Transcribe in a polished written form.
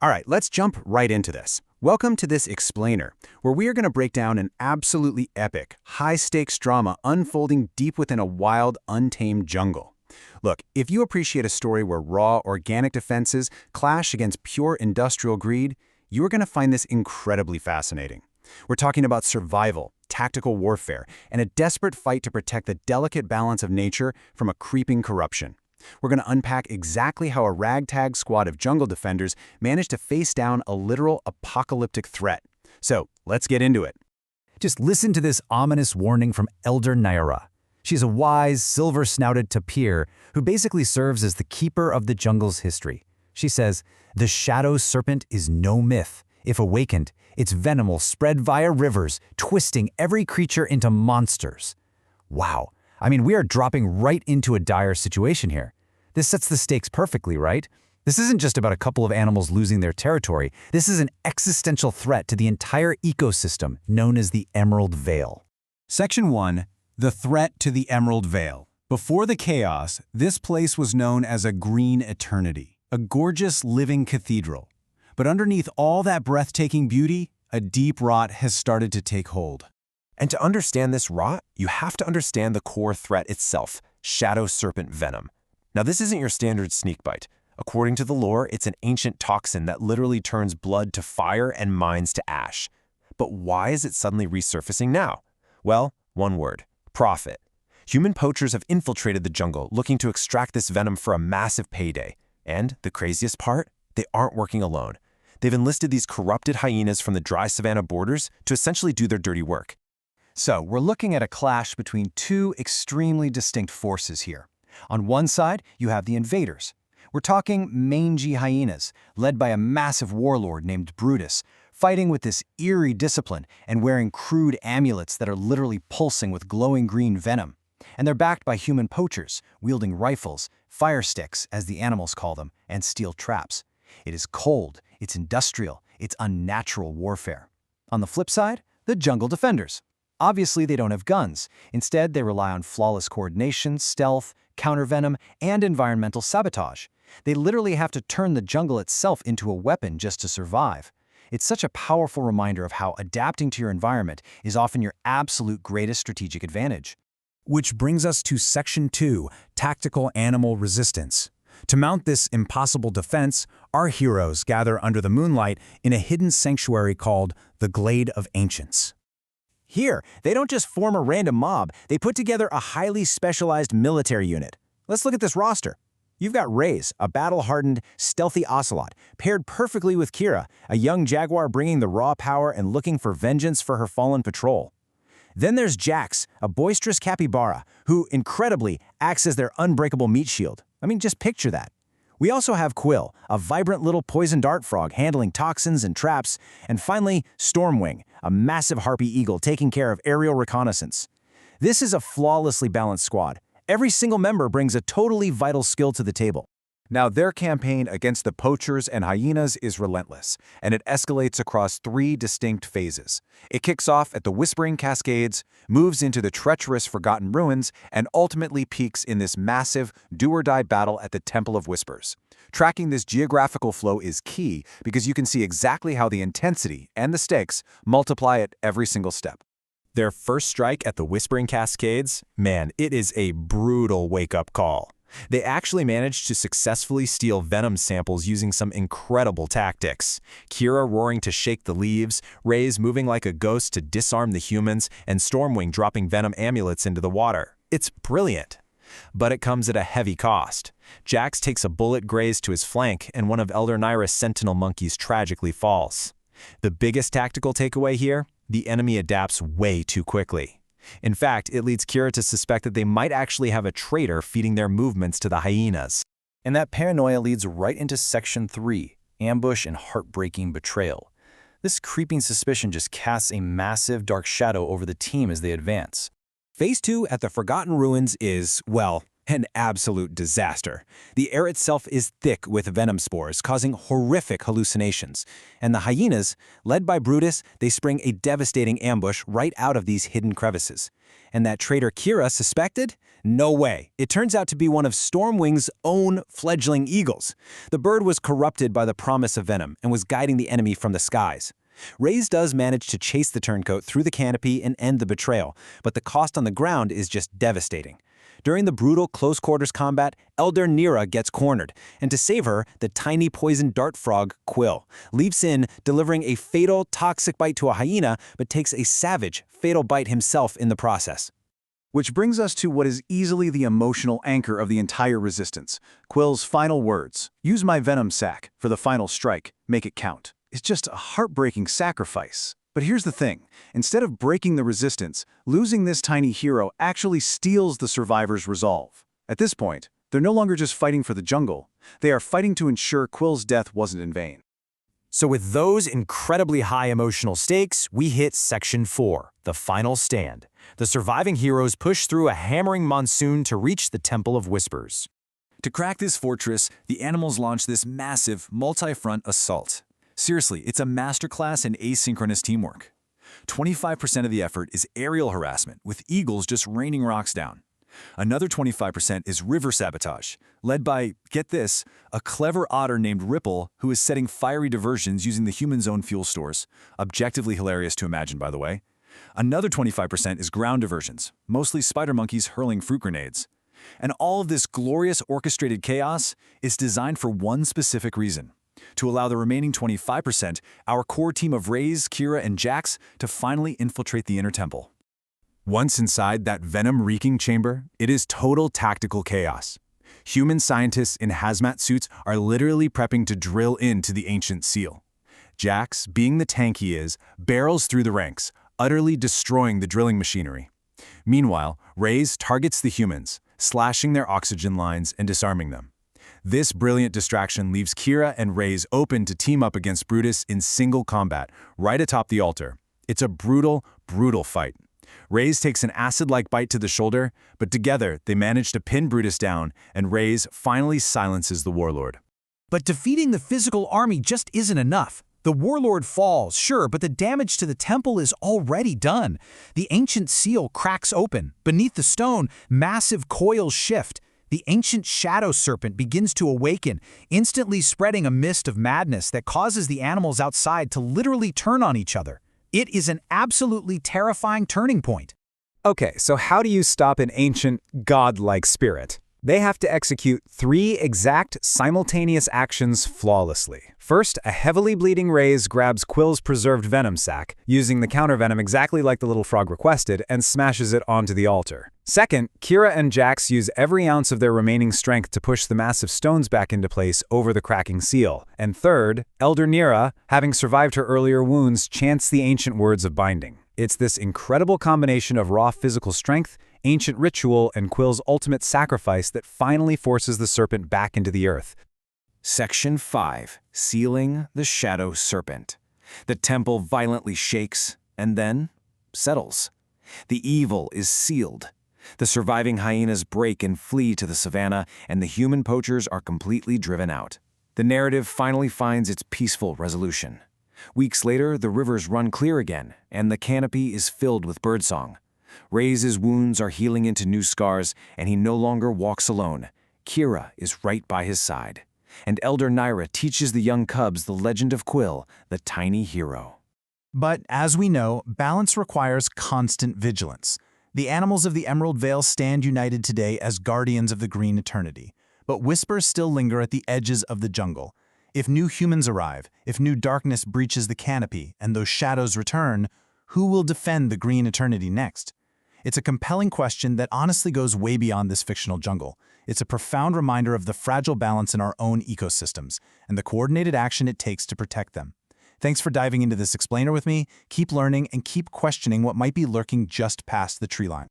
All right, let's jump right into this. Welcome to this explainer, where we are going to break down an absolutely epic, high-stakes drama unfolding deep within a wild, untamed jungle. Look, if you appreciate a story where raw, organic defenses clash against pure industrial greed, you are going to find this incredibly fascinating. We're talking about survival, tactical warfare, and a desperate fight to protect the delicate balance of nature from a creeping corruption. We're going to unpack exactly how a ragtag squad of jungle defenders managed to face down a literal apocalyptic threat. So, let's get into it. Just listen to this ominous warning from Elder Naira. She's a wise, silver-snouted tapir who basically serves as the keeper of the jungle's history. She says, "The Shadow Serpent is no myth. If awakened, its venom will spread via rivers, twisting every creature into monsters." Wow. I mean, we are dropping right into a dire situation here. This sets the stakes perfectly, right? This isn't just about a couple of animals losing their territory. This is an existential threat to the entire ecosystem known as the Emerald Vale. Section 1. The threat to the Emerald Vale. Before the chaos, this place was known as a green eternity, a gorgeous living cathedral. But underneath all that breathtaking beauty, a deep rot has started to take hold. And to understand this rot, you have to understand the core threat itself, Shadow Serpent venom. Now, this isn't your standard snake bite. According to the lore, it's an ancient toxin that literally turns blood to fire and minds to ash. But why is it suddenly resurfacing now? Well, one word: profit. Human poachers have infiltrated the jungle looking to extract this venom for a massive payday. And the craziest part? They aren't working alone. They've enlisted these corrupted hyenas from the dry savanna borders to essentially do their dirty work. So, we're looking at a clash between two extremely distinct forces here. On one side, you have the invaders. We're talking mangy hyenas, led by a massive warlord named Brutus, fighting with this eerie discipline and wearing crude amulets that are literally pulsing with glowing green venom. And they're backed by human poachers, wielding rifles, fire sticks, as the animals call them, and steel traps. It is cold, it's industrial, it's unnatural warfare. On the flip side, the jungle defenders. Obviously, they don't have guns. Instead, they rely on flawless coordination, stealth, countervenom, and environmental sabotage. They literally have to turn the jungle itself into a weapon just to survive. It's such a powerful reminder of how adapting to your environment is often your absolute greatest strategic advantage. Which brings us to Section 2, Tactical Animal Resistance. To mount this impossible defense, our heroes gather under the moonlight in a hidden sanctuary called the Glade of Ancients. Here, they don't just form a random mob, they put together a highly specialized military unit. Let's look at this roster. You've got Raze, a battle-hardened, stealthy ocelot, paired perfectly with Kira, a young jaguar bringing the raw power and looking for vengeance for her fallen patrol. Then there's Jax, a boisterous capybara, who, incredibly, acts as their unbreakable meat shield. I mean, just picture that. We also have Quill, a vibrant little poison dart frog handling toxins and traps, and finally, Stormwing, a massive harpy eagle taking care of aerial reconnaissance. This is a flawlessly balanced squad. Every single member brings a totally vital skill to the table. Now, their campaign against the poachers and hyenas is relentless, and it escalates across 3 distinct phases. It kicks off at the Whispering Cascades, moves into the treacherous Forgotten Ruins, and ultimately peaks in this massive, do-or-die battle at the Temple of Whispers. Tracking this geographical flow is key because you can see exactly how the intensity and the stakes multiply at every single step. Their first strike at the Whispering Cascades, man, it is a brutal wake-up call. They actually managed to successfully steal venom samples using some incredible tactics. Kira roaring to shake the leaves, Raze moving like a ghost to disarm the humans, and Stormwing dropping venom amulets into the water. It's brilliant. But it comes at a heavy cost. Jax takes a bullet grazed to his flank, and one of Elder Naira's sentinel monkeys tragically falls. The biggest tactical takeaway here? The enemy adapts way too quickly. In fact, it leads Kira to suspect that they might actually have a traitor feeding their movements to the hyenas. And that paranoia leads right into Section 3, Ambush and Heartbreaking Betrayal. This creeping suspicion just casts a massive dark shadow over the team as they advance. Phase 2 at the Forgotten Ruins is, well, An absolute disaster. The air itself is thick with venom spores, causing horrific hallucinations. And the hyenas, led by Brutus, they spring a devastating ambush right out of these hidden crevices. And that traitor Kira suspected? No way. It turns out to be one of Stormwing's own fledgling eagles. The bird was corrupted by the promise of venom and was guiding the enemy from the skies. Raze does manage to chase the turncoat through the canopy and end the betrayal, but the cost on the ground is just devastating. During the brutal close-quarters combat, Elder Nira gets cornered, and to save her, the tiny poison dart frog, Quill, leaps in, delivering a fatal, toxic bite to a hyena, but takes a savage, fatal bite himself in the process. Which brings us to what is easily the emotional anchor of the entire resistance. Quill's final words, "Use my venom sac for the final strike, make it count." It's just a heartbreaking sacrifice. But here's the thing, instead of breaking the resistance, losing this tiny hero actually steals the survivors' resolve. At this point, they're no longer just fighting for the jungle, they are fighting to ensure Quill's death wasn't in vain. So with those incredibly high emotional stakes, we hit Section 4, the final stand. The surviving heroes push through a hammering monsoon to reach the Temple of Whispers. To crack this fortress, the animals launch this massive, multi-front assault. Seriously, it's a masterclass in asynchronous teamwork. 25% of the effort is aerial harassment, with eagles just raining rocks down. Another 25% is river sabotage, led by, get this, a clever otter named Ripple who is setting fiery diversions using the human's own fuel stores. Objectively hilarious to imagine, by the way. Another 25% is ground diversions, mostly spider monkeys hurling fruit grenades. And all of this glorious orchestrated chaos is designed for one specific reason: to allow the remaining 25%, our core team of Raze, Kira, and Jax, to finally infiltrate the inner temple. Once inside that venom-reeking chamber, it is total tactical chaos. Human scientists in hazmat suits are literally prepping to drill into the ancient seal. Jax, being the tank he is, barrels through the ranks, utterly destroying the drilling machinery. Meanwhile, Raze targets the humans, slashing their oxygen lines and disarming them. This brilliant distraction leaves Kira and Raze open to team up against Brutus in single combat, right atop the altar. It's a brutal, brutal fight. Raze takes an acid-like bite to the shoulder, but together they manage to pin Brutus down, and Raze finally silences the warlord. But defeating the physical army just isn't enough. The warlord falls, sure, but the damage to the temple is already done. The ancient seal cracks open. Beneath the stone, massive coils shift. The ancient Shadow Serpent begins to awaken, instantly spreading a mist of madness that causes the animals outside to literally turn on each other. It is an absolutely terrifying turning point. Okay, so how do you stop an ancient, godlike spirit? They have to execute 3 exact simultaneous actions flawlessly. First, a heavily bleeding Raze grabs Quill's preserved venom sac, using the counter-venom exactly like the little frog requested, and smashes it onto the altar. Second, Kira and Jax use every ounce of their remaining strength to push the massive stones back into place over the cracking seal. And third, Elder Nira, having survived her earlier wounds, chants the ancient words of binding. It's this incredible combination of raw physical strength, ancient ritual, and Quill's ultimate sacrifice that finally forces the serpent back into the earth. Section 5. Sealing the Shadow Serpent. The temple violently shakes, and then settles. The evil is sealed. The surviving hyenas break and flee to the savannah, and the human poachers are completely driven out. The narrative finally finds its peaceful resolution. Weeks later, the rivers run clear again, and the canopy is filled with birdsong. Raze's wounds are healing into new scars, and he no longer walks alone. Kira is right by his side. And Elder Nira teaches the young cubs the legend of Quill, the tiny hero. But as we know, balance requires constant vigilance. The animals of the Emerald Vale stand united today as guardians of the green eternity. But whispers still linger at the edges of the jungle. If new humans arrive, if new darkness breaches the canopy, and those shadows return, who will defend the green eternity next? It's a compelling question that honestly goes way beyond this fictional jungle. It's a profound reminder of the fragile balance in our own ecosystems and the coordinated action it takes to protect them. Thanks for diving into this explainer with me. Keep learning and keep questioning what might be lurking just past the tree line.